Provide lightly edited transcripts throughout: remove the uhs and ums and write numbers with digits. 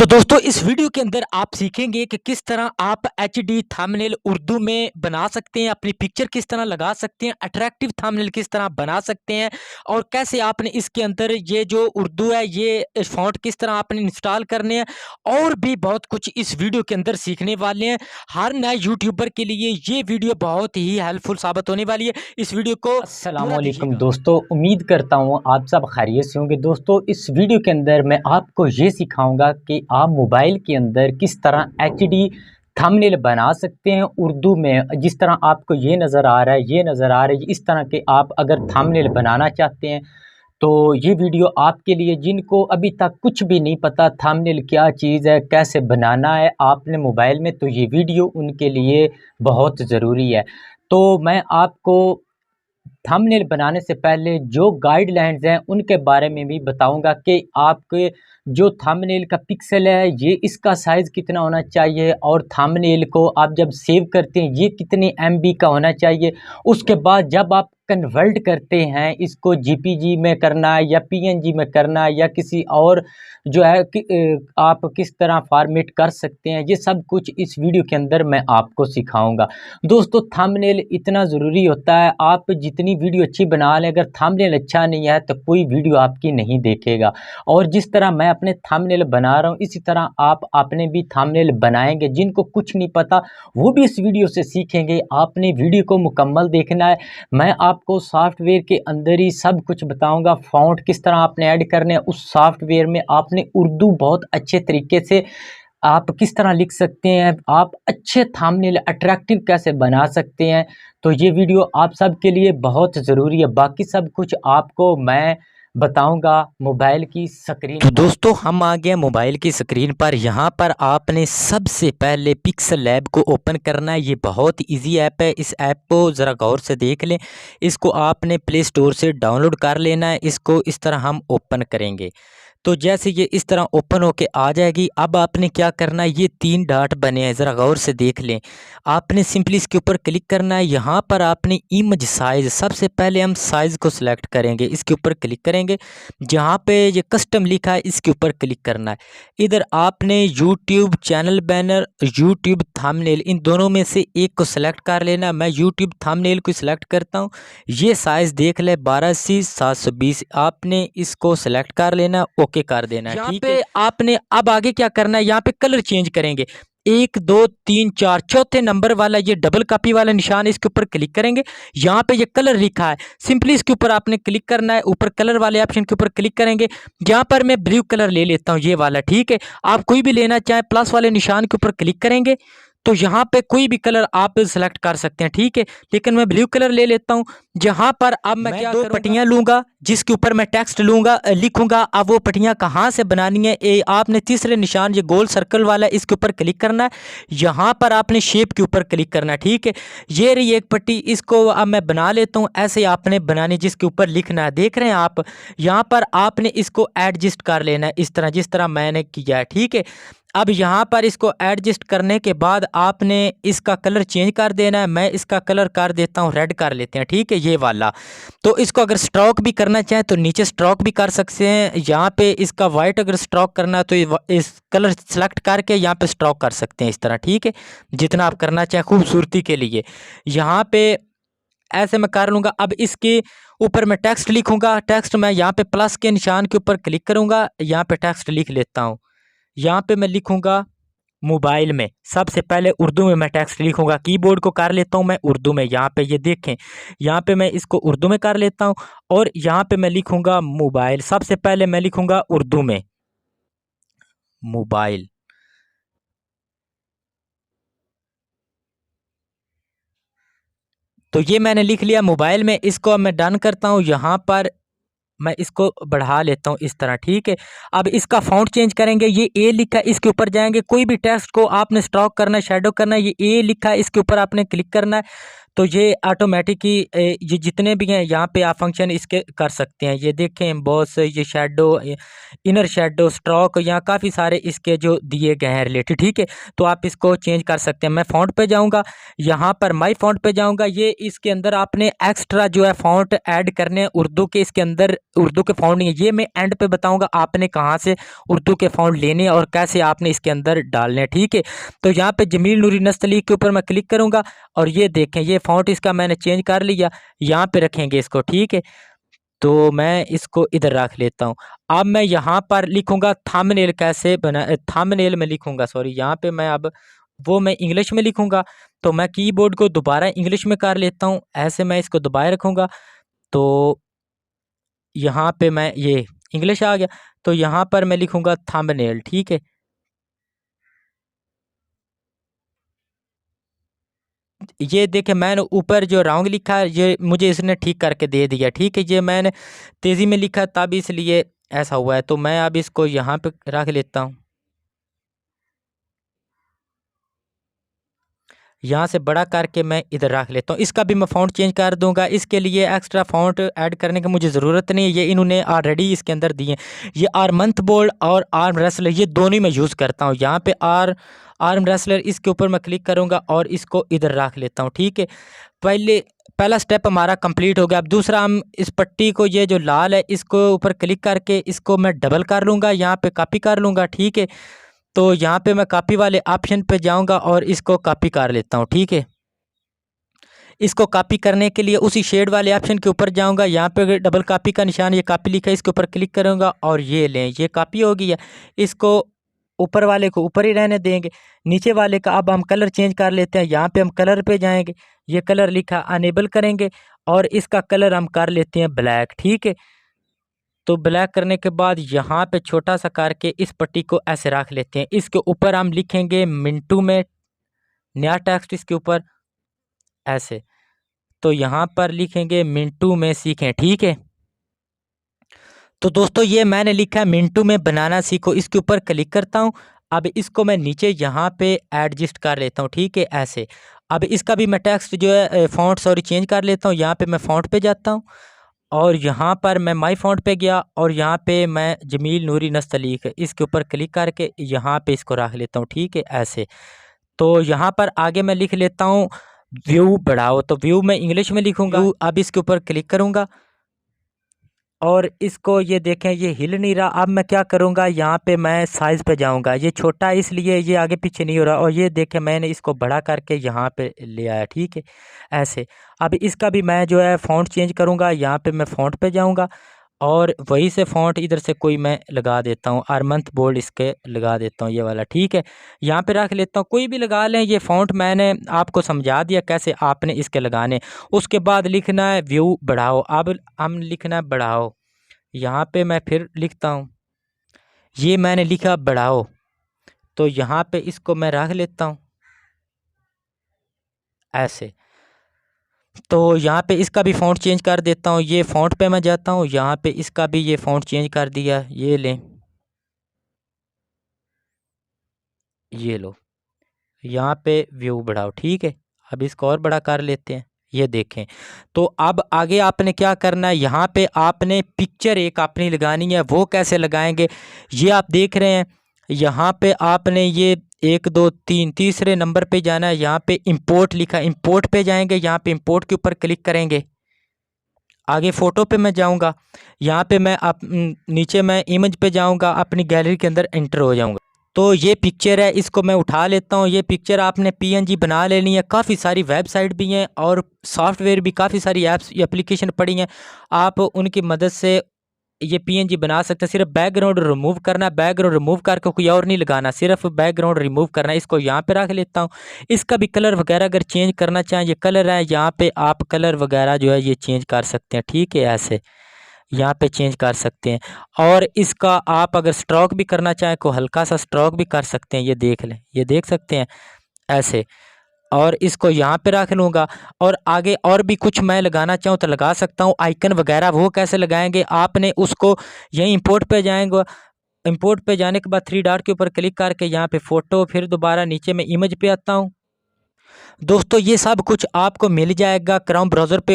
तो दोस्तों इस वीडियो के अंदर आप सीखेंगे कि किस तरह आप एचडी थंबनेल उर्दू में बना सकते हैं, अपनी पिक्चर किस तरह लगा सकते हैं, अट्रैक्टिव थंबनेल किस तरह बना सकते हैं और कैसे आपने इसके अंदर ये जो उर्दू है ये फ़ॉन्ट किस तरह आपने इंस्टॉल करने हैं और भी बहुत कुछ इस वीडियो के अंदर सीखने वाले हैं। हर नए यूट्यूबर के लिए ये वीडियो बहुत ही हेल्पफुल साबित होने वाली है। इस वीडियो को अस्सलामुअलैकुम दोस्तों, उम्मीद करता हूँ आप सब खैरियत से होंगे। दोस्तों इस वीडियो के अंदर मैं आपको ये सिखाऊंगा कि आप मोबाइल के अंदर किस तरह एचडी थंबनेल बना सकते हैं उर्दू में। जिस तरह आपको ये नज़र आ रहा है, ये नज़र आ रहा है, इस तरह के आप अगर थंबनेल बनाना चाहते हैं तो ये वीडियो आपके लिए, जिनको अभी तक कुछ भी नहीं पता थंबनेल क्या चीज़ है, कैसे बनाना है आपने मोबाइल में, तो ये वीडियो उनके लिए बहुत ज़रूरी है। तो मैं आपको थंबनेल बनाने से पहले जो गाइडलाइंस हैं उनके बारे में भी बताऊंगा कि आपके जो थंबनेल का पिक्सल है ये इसका साइज़ कितना होना चाहिए, और थंबनेल को आप जब सेव करते हैं ये कितने एमबी का होना चाहिए। उसके बाद जब आप कन्वर्ट करते हैं इसको जीपीजी में करना है या पीएनजी में करना है या किसी और जो है कि आप किस तरह फॉर्मेट कर सकते हैं, ये सब कुछ इस वीडियो के अंदर मैं आपको सिखाऊंगा। दोस्तों थंबनेल इतना ज़रूरी होता है, आप जितनी वीडियो अच्छी बना लें अगर थंबनेल अच्छा नहीं है तो कोई वीडियो आपकी नहीं देखेगा। और जिस तरह मैं अपने थंबनेल बना रहा हूँ इसी तरह आप अपने भी थंबनेल बनाएंगे। जिनको कुछ नहीं पता वो भी इस वीडियो से सीखेंगे। आपने वीडियो को मुकम्मल देखना है। मैं आपको सॉफ्टवेयर के अंदर ही सब कुछ बताऊंगा, फ़ॉन्ट किस तरह आपने ऐड करने हैं उस सॉफ्टवेयर में, आपने उर्दू बहुत अच्छे तरीके से आप किस तरह लिख सकते हैं, आप अच्छे थंबनेल अट्रैक्टिव कैसे बना सकते हैं। तो ये वीडियो आप सब के लिए बहुत ज़रूरी है। बाकी सब कुछ आपको मैं बताऊंगा मोबाइल की स्क्रीन तो पर। दोस्तों हम आ गए मोबाइल की स्क्रीन पर। यहाँ पर आपने सबसे पहले पिक्सल लैब को ओपन करना है। ये बहुत इजी ऐप है, इस ऐप को ज़रा गौर से देख लें। इसको आपने प्ले स्टोर से डाउनलोड कर लेना है। इसको इस तरह हम ओपन करेंगे तो जैसे ये इस तरह ओपन होके आ जाएगी। अब आपने क्या करना है, ये 3 डॉट बने हैं, ज़रा गौर से देख लें। आपने सिंपली इसके ऊपर क्लिक करना है। यहाँ पर आपने इमेज साइज़, सबसे पहले हम साइज़ को सिलेक्ट करेंगे, इसके ऊपर क्लिक करेंगे। जहाँ पे ये कस्टम लिखा है इसके ऊपर क्लिक करना है। इधर आपने YouTube channel banner, YouTube thumbnail, इन दोनों में से एक को सिलेक्ट कर लेना। मैं यूट्यूब थंबनेल को सिलेक्ट करता हूँ। ये साइज़ देख ले 12:720, आपने इसको सिलेक्ट कर लेना, ओके कर देना है। ठीक है, आपने अब आगे क्या करना है, यहाँ पे कलर चेंज करेंगे। 1 2 3 4 चौथे नंबर वाला ये डबल कॉपी वाला निशान, इसके ऊपर क्लिक करेंगे। यहाँ पे ये कलर लिखा है, सिंपली इसके ऊपर आपने क्लिक करना है। ऊपर कलर वाले ऑप्शन के ऊपर क्लिक करेंगे। यहाँ पर मैं ब्लू कलर ले लेता हूँ, ये वाला। ठीक है, आप कोई भी लेना चाहें प्लस वाले निशान के ऊपर क्लिक करेंगे तो यहाँ पे कोई भी कलर आप सेलेक्ट कर सकते हैं। ठीक है, लेकिन मैं ब्लू कलर ले लेता हूँ। जहाँ पर अब मैं क्या 2 पट्टियाँ लूँगा जिसके ऊपर मैं टेक्स्ट लूँगा, लिखूँगा। अब वो पट्टियाँ कहाँ से बनानी है, आपने तीसरे निशान ये गोल सर्कल वाला है इसके ऊपर क्लिक करना है। यहाँ पर आपने शेप के ऊपर क्लिक करना है। ठीक है, ये रही एक पट्टी, इसको अब मैं बना लेता हूँ। ऐसे आपने बनानी जिसके ऊपर लिखना है, देख रहे हैं आप। यहाँ पर आपने इसको एडजस्ट कर लेना है इस तरह, जिस तरह मैंने किया है। ठीक है, अब यहाँ पर इसको एडजस्ट करने के बाद आपने इसका कलर चेंज कर देना है। मैं इसका कलर कर देता हूँ, रेड कर लेते हैं। ठीक है, ये वाला। तो इसको अगर स्ट्रोक भी करना चाहें तो नीचे स्ट्रोक भी कर सकते हैं। यहाँ पे इसका वाइट अगर स्ट्रोक करना है तो इस कलर सेलेक्ट करके यहाँ पे स्ट्रोक कर सकते हैं इस तरह। ठीक है, जितना आप करना चाहें खूबसूरती के लिए। यहाँ पे ऐसे मैं कर लूँगा। अब इसके ऊपर मैं टेक्स्ट लिखूँगा। टेक्स्ट मैं यहाँ पे प्लस के निशान के ऊपर क्लिक करूँगा, यहाँ पे टेक्स्ट लिख लेता हूँ। यहाँ पे मैं लिखूँगा मोबाइल में, सबसे पहले उर्दू में मैं टेक्स्ट लिखूँगा। कीबोर्ड को कर लेता हूँ मैं उर्दू में। यहाँ पे ये देखें, यहाँ पे मैं इसको उर्दू में कर लेता हूँ और यहाँ पे मैं लिखूँगा मोबाइल। सबसे पहले मैं लिखूँगा उर्दू में मोबाइल। तो ये मैंने लिख लिया मोबाइल में। इसको अब मैं डन करता हूँ। यहाँ पर मैं इसको बढ़ा लेता हूँ इस तरह। ठीक है, अब इसका फ़ॉन्ट चेंज करेंगे। ये ए लिखा है, इसके ऊपर जाएंगे। कोई भी टेक्स्ट को आपने स्ट्रोक करना है, शैडो करना है। ये ए लिखा है, इसके ऊपर आपने क्लिक करना है। तो ये ऑटोमेटिक ही ये जितने भी हैं यहाँ पे आप फंक्शन इसके कर सकते हैं। ये देखें बॉस, ये शेडो, इनर शेडो, स्ट्रोक, यहाँ काफ़ी सारे इसके जो दिए गए हैं रिलेटेड, ठीक है। तो आप इसको चेंज कर सकते हैं। मैं फ़ॉन्ट पे जाऊँगा, यहाँ पर माई फ़ॉन्ट पे जाऊँगा। ये इसके अंदर आपने एक्स्ट्रा जो है फ़ॉन्ट ऐड करने हैं उर्दू के, इसके अंदर उर्दू के फ़ॉन्ट नहीं है। ये मैं एंड पे बताऊँगा आपने कहाँ से उर्दू के फ़ॉन्ट लेने हैं और कैसे आपने इसके अंदर डालने हैं, ठीक है। तो यहाँ पे जमील नूरी नस्तलीक के ऊपर मैं क्लिक करूँगा और ये देखें ये फ़ॉन्ट इसका मैंने चेंज कर लिया। यहाँ पे रखेंगे इसको, ठीक है। तो मैं इसको इधर रख लेता हूँ। अब मैं यहाँ पर लिखूँगा थंबनेल कैसे बना, थंबनेल में लिखूँगा, सॉरी, यहाँ पे मैं अब वो मैं इंग्लिश में लिखूँगा। तो मैं कीबोर्ड को दोबारा इंग्लिश में कर लेता हूँ, ऐसे मैं इसको दबाए रखूँगा। तो यहाँ पे मैं ये इंग्लिश आ गया, तो यहाँ पर मैं लिखूँगा थंबनेल, ठीक है। ये देखें मैंने ऊपर जो रॉन्ग लिखा है ये मुझे इसने ठीक करके दे दिया, ठीक है। ये मैंने तेज़ी में लिखा तब इसलिए ऐसा हुआ है। तो मैं अब इसको यहाँ पे रख लेता हूँ, यहाँ से बड़ा करके मैं इधर रख लेता हूँ। इसका भी मैं फ़ॉन्ट चेंज कर दूंगा। इसके लिए एक्स्ट्रा फ़ॉन्ट ऐड करने की मुझे ज़रूरत नहीं है, ये इन्होंने ऑलरेडी इसके अंदर दिए हैं। ये आर्मंथ बोल्ड और आर्म रेसलर ये दोनों ही मैं यूज़ करता हूँ। यहाँ पे आर्म रेसलर इसके ऊपर मैं क्लिक करूँगा और इसको इधर रख लेता हूँ, ठीक है। पहला स्टेप हमारा कंप्लीट हो गया। अब दूसरा, हम इस पट्टी को, ये जो लाल है, इसको ऊपर क्लिक करके इसको मैं डबल कर लूँगा, यहाँ पे कॉपी कर लूँगा, ठीक है। तो यहाँ पे मैं कॉपी वाले ऑप्शन पे जाऊँगा और इसको कॉपी कर लेता हूँ, ठीक है। इसको कॉपी करने के लिए उसी शेड वाले ऑप्शन के ऊपर जाऊँगा, यहाँ पे डबल कॉपी का निशान, ये कॉपी लिखा है, इसके ऊपर क्लिक करूँगा और ये लें, ये कॉपी हो गई है। इसको ऊपर वाले को ऊपर ही रहने देंगे, नीचे वाले का अब हम कलर चेंज कर लेते हैं। यहाँ पे हम कलर पे जाएंगे, ये कलर लिखा अनेबल करेंगे और इसका कलर हम कर लेते हैं ब्लैक, ठीक है। तो ब्लैक करने के बाद यहाँ पे छोटा सा करके इस पट्टी को ऐसे रख लेते हैं। इसके ऊपर हम लिखेंगे मिंटू में नया टेक्स्ट, इसके ऊपर ऐसे। तो यहाँ पर लिखेंगे मिंटू में सीखें, ठीक है। तो दोस्तों ये मैंने लिखा है मिंटू में बनाना सीखो, इसके ऊपर क्लिक करता हूँ। अब इसको मैं नीचे यहाँ पे एडजस्ट कर लेता हूँ, ठीक है, ऐसे। अब इसका भी मैं टेक्स्ट जो है फ़ॉन्ट, सॉरी, चेंज कर लेता हूँ। यहाँ पे मैं फ़ॉन्ट पे जाता हूँ और यहाँ पर मैं माई फ़ॉन्ट पे गया और यहाँ पे मैं जमील नूरी नस्तलीक इसके ऊपर क्लिक करके यहाँ पे इसको रख लेता हूँ, ठीक है, ऐसे। तो यहाँ पर आगे मैं लिख लेता हूँ व्यू बढ़ाओ, तो व्यू मैं इंग्लिश में लिखूँगा। अब इसके ऊपर क्लिक करूँगा और इसको ये देखें ये हिल नहीं रहा। अब मैं क्या करूँगा, यहाँ पे मैं साइज़ पे जाऊँगा, ये छोटा है इसलिए ये आगे पीछे नहीं हो रहा, और ये देखें मैंने इसको बड़ा करके यहाँ पे ले आया, ठीक है, ऐसे। अब इसका भी मैं जो है फ़ॉन्ट चेंज करूँगा, यहाँ पे मैं फ़ॉन्ट पे जाऊँगा और वही से फ़ॉन्ट इधर से कोई मैं लगा देता हूँ, आर्मंथ बोल्ड इसके लगा देता हूँ, ये वाला, ठीक है। यहाँ पे रख लेता हूँ, कोई भी लगा लें। ये फ़ॉन्ट मैंने आपको समझा दिया कैसे आपने इसके लगाने। उसके बाद लिखना है व्यू बढ़ाओ, अब हम लिखना है बढ़ाओ। यहाँ पे मैं फिर लिखता हूँ, ये मैंने लिखा बढ़ाओ, तो यहाँ पे इसको मैं रख लेता हूँ ऐसे। तो यहाँ पे इसका भी फ़ॉन्ट चेंज कर देता हूँ, ये फ़ॉन्ट पे मैं जाता हूँ, यहाँ पे इसका भी ये फ़ॉन्ट चेंज कर दिया, ये लें, ये लो, यहाँ पे व्यू बढ़ाओ, ठीक है। अब इसको और बड़ा कर लेते हैं, ये देखें। तो अब आगे आपने क्या करना है, यहाँ पे आपने पिक्चर एक अपनी लगानी है। वो कैसे लगाएंगे, ये आप देख रहे हैं। यहाँ पे आपने ये 1 2 3 तीसरे नंबर पे जाना है, यहाँ पे इंपोर्ट लिखा है, इंपोर्ट पे जाएंगे, यहाँ पे इंपोर्ट के ऊपर क्लिक करेंगे। आगे फ़ोटो पे मैं जाऊँगा, यहाँ पे मैं नीचे मैं इमेज पे जाऊँगा, अपनी गैलरी के अंदर एंटर हो जाऊँगा। तो ये पिक्चर है, इसको मैं उठा लेता हूँ। ये पिक्चर आपने पीएनजी बना लेनी है। काफ़ी सारी वेबसाइट भी हैं और सॉफ्टवेयर भी, काफ़ी सारी ऐप्स एप्लीकेशन पड़ी हैं, आप उनकी मदद से ये पीएनजी बना सकते हैं। सिर्फ बैकग्राउंड रिमूव करना है, बैकग्राउंड रिमूव करके कोई और नहीं लगाना, सिर्फ बैकग्राउंड रिमूव करना है। इसको यहाँ पे रख लेता हूँ। इसका भी कलर वगैरह अगर चेंज करना चाहें, ये कलर है, यहाँ पे आप कलर वगैरह जो है ये चेंज कर सकते हैं, ठीक है, ऐसे यहाँ पे चेंज कर सकते हैं। और इसका आप अगर स्ट्रोक भी करना चाहें को हल्का सा स्ट्रोक भी कर सकते हैं, ये देख लें, ये देख सकते हैं ऐसे। और इसको यहाँ पे रख लूँगा और आगे और भी कुछ मैं लगाना चाहूँ तो लगा सकता हूँ। आइकन वगैरह वो कैसे लगाएंगे, आपने उसको यहीं इंपोर्ट पे जाएंगे। इंपोर्ट पे जाने के बाद 3 डॉट के ऊपर क्लिक करके यहाँ पे फ़ोटो, फिर दोबारा नीचे मैं इमेज पे आता हूँ। दोस्तों ये सब कुछ आपको मिल जाएगा क्रोम ब्राउज़र पे।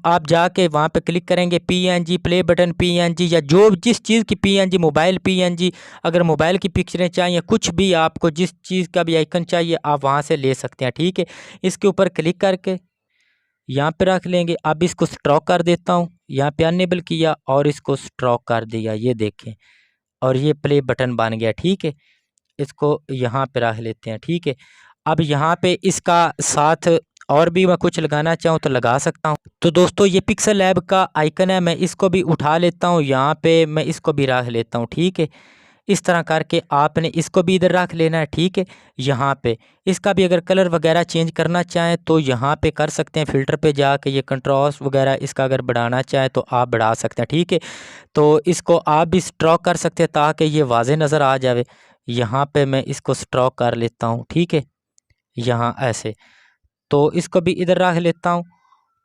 आप जाके वहाँ पे क्लिक करेंगे पीएनजी, प्ले बटन पीएनजी, या जो जिस चीज़ की पीएनजी, मोबाइल पीएनजी, अगर मोबाइल की पिक्चरें चाहिए, कुछ भी आपको जिस चीज़ का भी आइकन चाहिए आप वहाँ से ले सकते हैं, ठीक है। इसके ऊपर क्लिक करके यहाँ पे रख लेंगे। अब इसको स्ट्रोक कर देता हूँ, यहाँ पे अनेबल किया और इसको स्ट्रोक कर दिया, ये देखें, और ये प्ले बटन बन गया, ठीक है। इसको यहाँ पे रख लेते हैं, ठीक है। अब यहाँ पे इसका साथ और भी मैं कुछ लगाना चाहूँ तो लगा सकता हूँ। तो दोस्तों ये पिक्सल लैब का आइकन है, मैं इसको भी उठा लेता हूँ, यहाँ पे मैं इसको भी रख लेता हूँ, ठीक है। इस तरह करके आपने इसको भी इधर रख लेना है, ठीक है। यहाँ पे इसका भी अगर कलर वगैरह चेंज करना चाहें तो यहाँ पे कर सकते हैं, फ़िल्टर पे जाके ये कंट्रास्ट वगैरह इसका अगर बढ़ाना चाहें तो आप बढ़ा सकते हैं, ठीक है। तो इसको आप भी स्ट्रोक कर सकते हैं ताकि ये वाज़े नज़र आ जाए। यहाँ पे मैं इसको स्ट्रोक कर लेता हूँ, ठीक है, यहाँ ऐसे। तो इसको भी इधर रख लेता हूँ।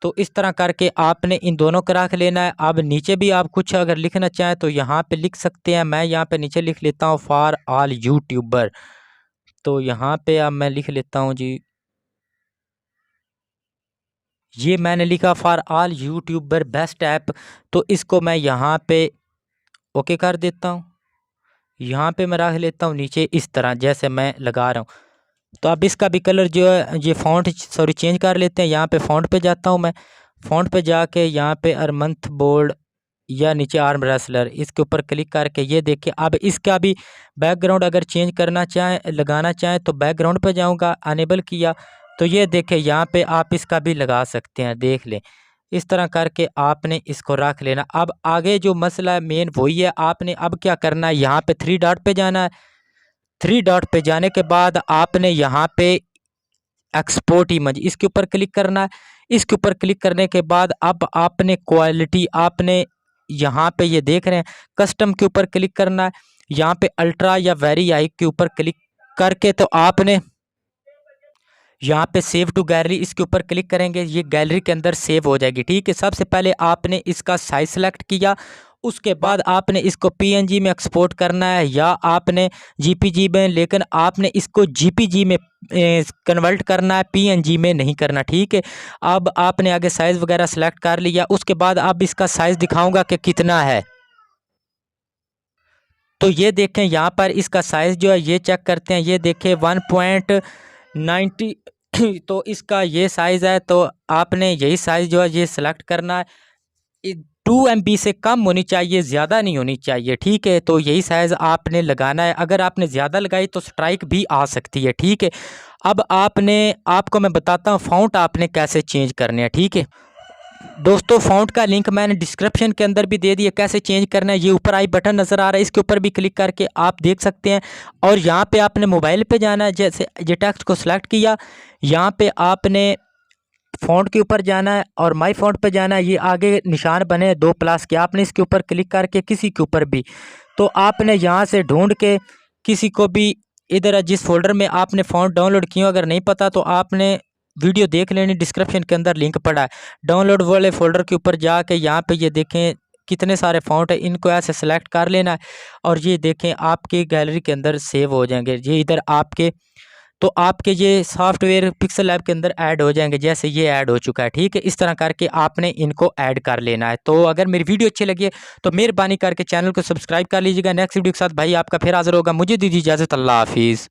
तो इस तरह करके आपने इन दोनों को रख लेना है। अब नीचे भी आप कुछ अगर लिखना चाहें तो यहाँ पे लिख सकते हैं। मैं यहाँ पे नीचे लिख लेता हूँ फॉर ऑल यूट्यूबर। तो यहाँ पे अब मैं लिख लेता हूँ जी, ये मैंने लिखा for all YouTuber best app. तो इसको मैं यहाँ पे ओके कर देता हूँ। यहाँ पे मैं रख लेता हूँ नीचे इस तरह जैसे मैं लगा रहा हूँ। तो अब इसका भी कलर जो है ये फ़ॉन्ट चेंज कर लेते हैं। यहाँ पे फ़ॉन्ट पे जाता हूँ मैं, फ़ॉन्ट पे जाके यहाँ पे अरमंथ बोल्ड या नीचे आर्म रेसलर, इसके ऊपर क्लिक करके ये देखिए। अब इसका भी बैकग्राउंड अगर चेंज करना चाहें, लगाना चाहें तो बैकग्राउंड पे जाऊँगा, अनेबल किया तो ये देखें यहाँ पे आप इसका भी लगा सकते हैं, देख लें। इस तरह करके आपने इसको रख लेना। अब आगे जो मसला मेन वही है, आपने अब क्या करना है, यहाँ पे 3 डॉट पे जाना है। 3 डॉट पे जाने के बाद आपने यहाँ पे एक्सपोर्ट इमेज, इसके ऊपर क्लिक करना है। इसके ऊपर क्लिक करने के बाद अब आपने क्वालिटी, आपने यहाँ पे ये देख रहे हैं कस्टम के ऊपर क्लिक करना है। यहाँ पे अल्ट्रा या वेरी हाई के ऊपर क्लिक करके तो आपने यहाँ पे सेव टू गैलरी, इसके ऊपर क्लिक करेंगे, ये गैलरी के अंदर सेव हो जाएगी, ठीक है। सबसे पहले आपने इसका साइज सेलेक्ट किया, उसके बाद आपने इसको पीएनजी में एक्सपोर्ट करना है या आपने जीपीजी में, लेकिन आपने इसको जीपीजी में कन्वर्ट करना है, पीएनजी में नहीं करना, ठीक है। अब आपने आगे साइज़ वगैरह सेलेक्ट कर लिया, उसके बाद अब इसका साइज़ दिखाऊंगा कि कितना है। तो ये देखें यहाँ पर इसका साइज़ जो है ये चेक करते हैं, ये देखें 1.90 तो इसका ये साइज़ है। तो आपने यही साइज़ जो है ये सिलेक्ट करना है। 2 MB से कम होनी चाहिए, ज़्यादा नहीं होनी चाहिए, ठीक है। तो यही साइज़ आपने लगाना है। अगर आपने ज़्यादा लगाई तो स्ट्राइक भी आ सकती है, ठीक है। अब आपको मैं बताता हूँ फ़ॉन्ट आपने कैसे चेंज करने हैं, ठीक है। दोस्तों फ़ॉन्ट का लिंक मैंने डिस्क्रिप्शन के अंदर भी दे दिया, कैसे चेंज करना है। ये ऊपर आई बटन नज़र आ रहा है, इसके ऊपर भी क्लिक करके आप देख सकते हैं। और यहाँ पे आपने मोबाइल पे जाना है, जैसे ये टेक्स्ट को सिलेक्ट किया, यहाँ पे आपने फ़ॉन्ट के ऊपर जाना है और माई फ़ॉन्ट पे जाना है। ये आगे निशान बने 2 प्लस के, आपने इसके ऊपर क्लिक करके किसी के ऊपर भी, तो आपने यहाँ से ढूंढ के किसी को भी, इधर जिस फोल्डर में आपने फ़ॉन्ट डाउनलोड किया, अगर नहीं पता तो आपने वीडियो देख लेनी, डिस्क्रिप्शन के अंदर लिंक पड़ा है। डाउनलोड वाले फ़ोल्डर के ऊपर जाके यहाँ पे ये देखें कितने सारे फ़ॉन्ट है, इनको ऐसे सेलेक्ट कर लेना है और ये देखें आपके गैलरी के अंदर सेव हो जाएंगे। ये इधर आपके, तो आपके ये सॉफ्टवेयर पिक्सल लैब के अंदर ऐड हो जाएंगे, जैसे ये ऐड हो चुका है, ठीक है। इस तरह करके आपने इनको ऐड कर लेना है। तो अगर मेरी वीडियो अच्छी लगी है तो मेहरबानी करके चैनल को सब्सक्राइब कर लीजिएगा। नेक्स्ट वीडियो के साथ भाई आपका फिर हाजिर होगा। मुझे दीजिए इजाज़त, अल्लाह हाफिज़।